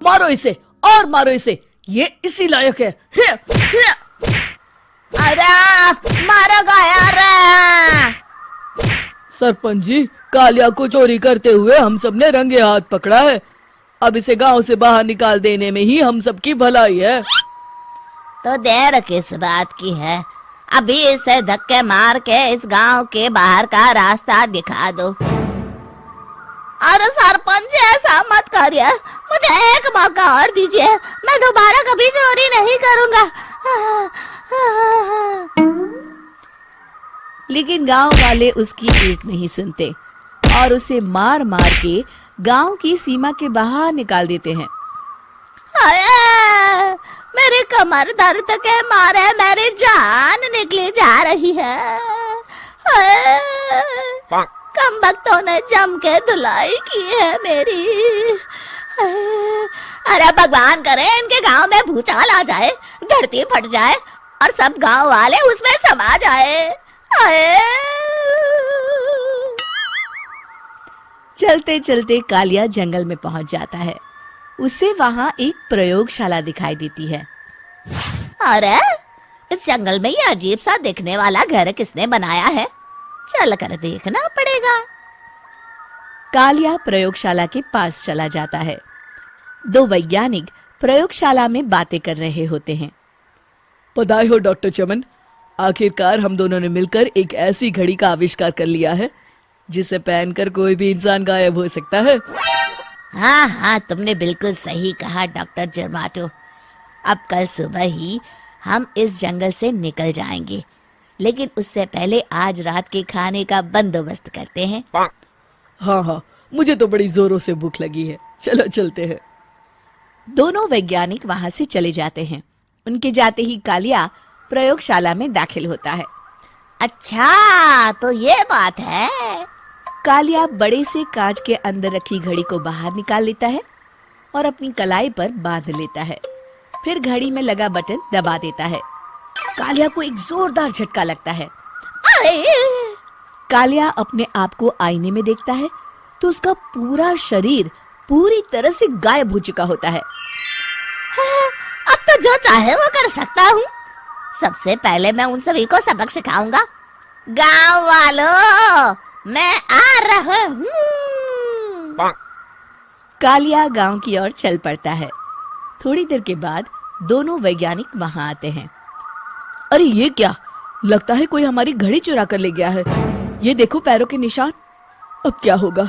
मारो इसे और मारो इसे, ये इसी लायक है। अरे मारो गया रे। सरपंच जी, कालिया को चोरी करते हुए हम सब ने रंगे हाथ पकड़ा है। अब इसे गांव से बाहर निकाल देने में ही हम सबकी भलाई है। तो देर किस बात की है, अभी इसे धक्के मार के इस गांव के बाहर का रास्ता दिखा दो। अरे सरपंच ऐसा मत करिए, मुझे एक मौका और दीजिए, मैं दोबारा कभी चोरी नहीं करूंगा। लेकिन गांव वाले उसकी एक नहीं सुनते और उसे मार मार के गांव की सीमा के बाहर निकाल देते हैं। मेरी कमर दर्द के मारे मेरी जान निकली जा रही है। कमबख्तों ने जम के धुलाई की है मेरी। अरे भगवान करे इनके गांव में भूचाल आ जाए, धरती फट जाए और सब गांव वाले उसमें समा जाए। चलते चलते कालिया जंगल में पहुंच जाता है। उसे वहां एक प्रयोगशाला दिखाई देती है। अरे इस जंगल में ये अजीब सा दिखने वाला घर किसने बनाया है, चल कर देखना पड़ेगा। कालिया प्रयोगशाला के पास चला जाता है। दो वैज्ञानिक प्रयोगशाला में बातें कर रहे होते हैं। बधाई हो डॉक्टर चमन, आखिरकार हम दोनों ने मिलकर एक ऐसी घड़ी का आविष्कार कर लिया है जिसे पहनकर कोई भी इंसान गायब हो सकता है। हाँ हाँ, तुमने बिल्कुल सही कहा डॉक्टर जर्माटो। अब कल सुबह ही हम इस जंगल से निकल जाएंगे, लेकिन उससे पहले आज रात के खाने का बंदोबस्त करते हैं। हाँ हाँ, मुझे तो बड़ी जोरों से भूख लगी है, चलो चलते हैं। दोनों वैज्ञानिक वहां से चले जाते हैं। उनके जाते ही कालिया प्रयोगशाला में दाखिल होता है। अच्छा तो ये बात है। कालिया बड़े से कांच के अंदर रखी घड़ी को बाहर निकाल लेता है और अपनी कलाई पर बांध लेता है। फिर घड़ी में लगा बटन दबा देता है। कालिया को एक जोरदार झटका लगता है। कालिया अपने आप को आईने में देखता है तो उसका पूरा शरीर पूरी तरह से गायब हो चुका होता है। अब तो जो चाहे वो कर सकता हूँ। सबसे पहले मैं उन सभी को सबक सिखाऊंगा। गांव वालों, मैं आ रहा हूँ। कालिया गांव की ओर चल पड़ता है। थोड़ी देर के बाद दोनों वैज्ञानिक वहां आते हैं। अरे ये क्या, लगता है कोई हमारी घड़ी चुरा कर ले गया है। ये देखो पैरों के निशान। अब क्या होगा,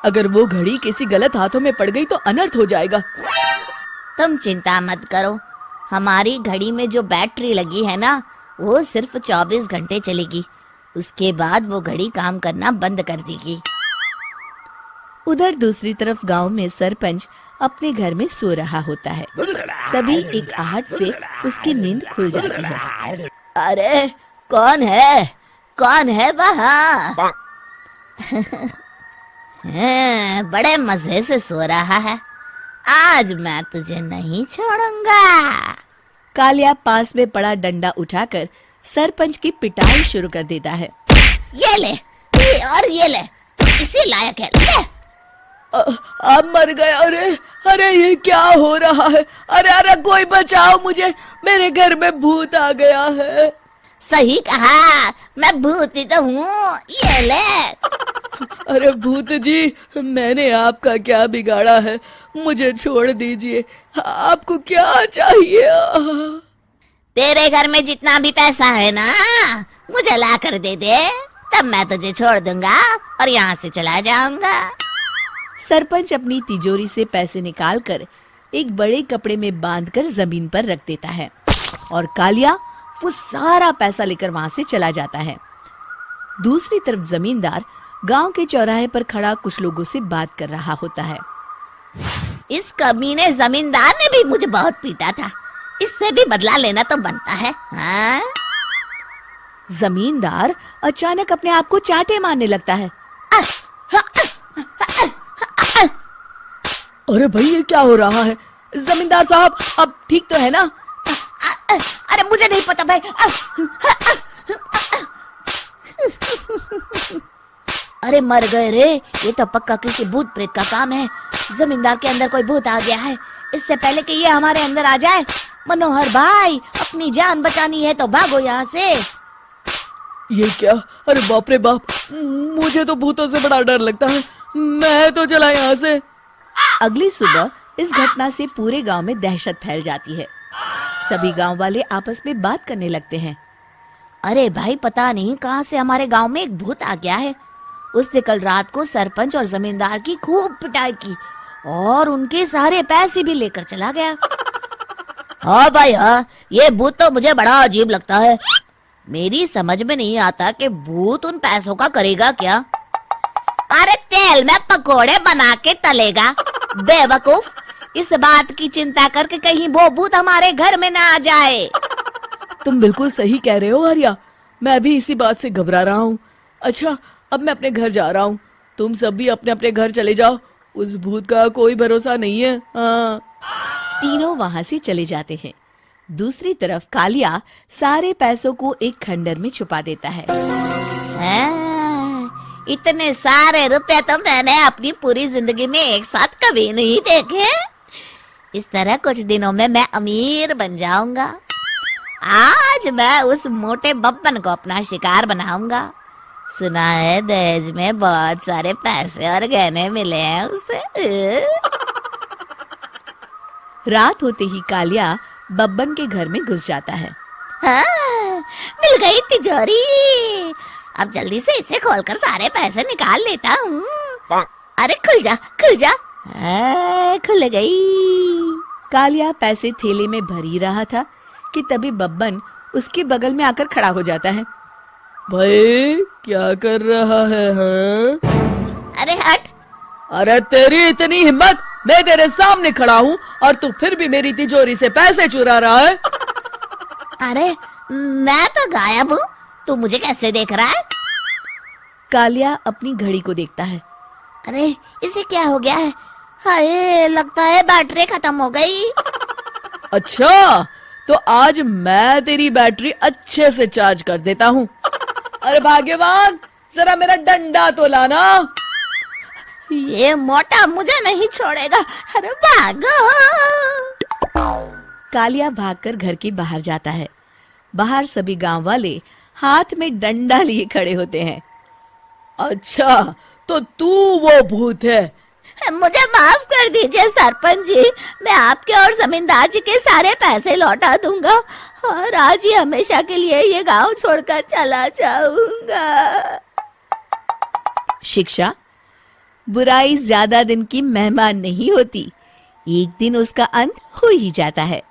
अगर वो घड़ी किसी गलत हाथों में पड़ गई तो अनर्थ हो जाएगा। तुम चिंता मत करो, हमारी घड़ी में जो बैटरी लगी है ना, वो सिर्फ 24 घंटे चलेगी। उसके बाद वो घड़ी काम करना बंद कर देगी। उधर दूसरी तरफ गांव में सरपंच अपने घर में सो रहा होता है। तभी एक आहट से उसकी नींद खुल जाती है। अरे कौन है वहाँ? बड़े मजे से सो रहा है, आज मैं तुझे नहीं छोड़ूंगा। कालिया पास में पड़ा डंडा उठाकर सरपंच की पिटाई शुरू कर देता है। ये ले, ये ले, इसी लायक है, ले। अब मर गया। अरे ये क्या हो रहा है? अरे कोई बचाओ मुझे, मेरे घर में भूत आ गया है। सही कहा, मैं भूत ही तो हूँ, ये ले। अरे भूत जी, मैंने आपका क्या बिगाड़ा है, मुझे छोड़ दीजिए। आपको क्या चाहिए? तेरे घर में जितना भी पैसा है ना, मुझे ला कर दे दे, तब मैं तुझे छोड़ दूंगा और यहाँ से चला जाऊंगा। सरपंच अपनी तिजोरी से पैसे निकालकर एक बड़े कपड़े में बांधकर जमीन पर रख देता है और कालिया वो सारा पैसा लेकर वहां से चला जाता है। दूसरी तरफ जमींदार गांव के चौराहे पर खड़ा कुछ लोगों से बात कर रहा होता है। इस कमीने जमींदार ने भी मुझे बहुत पीटा था, इससे भी बदला लेना तो बनता है। हाँ? जमींदार अचानक अपने आप को चांटे मारने लगता है। अरे भाई ये क्या हो रहा है? जमींदार साहब अब ठीक तो है ना? अरे मुझे नहीं पता भाई। अरे मर गए रे, ये तो पक्का किसी भूत प्रेत का काम है। जमींदार के अंदर कोई भूत आ गया है। इससे पहले कि ये हमारे अंदर आ जाए, मनोहर भाई अपनी जान बचानी है तो भागो यहाँ से। ये क्या? अरे बाप रे बाप, मुझे तो भूतों से बड़ा डर लगता है। मैं तो चला यहाँ से। अगली सुबह इस घटना से पूरे गांव में दहशत फैल जाती है। सभी गांव वाले आपस में बात करने लगते हैं। अरे भाई, पता नहीं कहाँ से हमारे गांव में एक भूत आ गया है। उसने कल रात को सरपंच और जमींदार की खूब पिटाई की और उनके सारे पैसे भी लेकर चला गया। हाँ भाई हाँ, ये भूत तो मुझे बड़ा अजीब लगता है। मेरी समझ में नहीं आता कि भूत उन पैसों का करेगा क्या। अरे तेल में पकोड़े बना के तलेगा, बेवकूफ। इस बात की चिंता करके कहीं वो भूत हमारे घर में ना आ जाए। तुम बिल्कुल सही कह रहे हो आर्या, मैं भी इसी बात से घबरा रहा हूँ। अच्छा, अब मैं अपने घर जा रहा हूँ। तुम सब भी अपने अपने घर चले जाओ, उस भूत का कोई भरोसा नहीं है। हाँ। तीनों वहां से चले जाते हैं। दूसरी तरफ कालिया सारे पैसों को एक खंडर में छुपा देता है। इतने सारे रुपए तो मैंने अपनी पूरी जिंदगी में एक साथ कभी नहीं देखे। इस तरह कुछ दिनों में मैं अमीर बन जाऊंगा। आज मैं उस मोटे बब्बन को अपना शिकार बनाऊंगा। सुना है दहेज में बहुत सारे पैसे और गहने मिले हैं उसे। रात होते ही कालिया बब्बन के घर में घुस जाता है। हाँ, मिल गई तिजोरी। अब जल्दी से इसे खोलकर सारे पैसे निकाल लेता हूँ। अरे खुल जा, खुल जा। खुल गई। कालिया पैसे थैले में भर ही रहा था कि तभी बब्बन उसके बगल में आकर खड़ा हो जाता है। भाई क्या कर रहा है? हाँ? अरे हट। अरे तेरी इतनी हिम्मत, मैं तेरे सामने खड़ा हूँ और तू फिर भी मेरी तिजोरी से पैसे चुरा रहा है। अरे मैं तो गायब हूँ, तू मुझे कैसे देख रहा है? कालिया अपनी घड़ी को देखता है। अरे इसे क्या हो गया है? हाय, लगता है बैटरी खत्म हो गई। अच्छा, तो आज मैं तेरी बैटरी अच्छे से चार्ज कर देता हूँ। अरे भाग्यवान, जरा मेरा डंडा तो लाना। ये मोटा मुझे नहीं छोड़ेगा। अरे भागो। कालिया भागकर घर के बाहर जाता है। बाहर सभी गांव वाले हाथ में डंडा लिए खड़े होते हैं। अच्छा, तो तू वो भूत है? मुझे माफ कर दीजिए सरपंच जी, मैं आपके और जमींदार जी के सारे पैसे लौटा दूंगा और आज ही हमेशा के लिए ये गांव छोड़कर चला जाऊंगा। शिक्षा: बुराई ज्यादा दिन की मेहमान नहीं होती, एक दिन उसका अंत हो ही जाता है।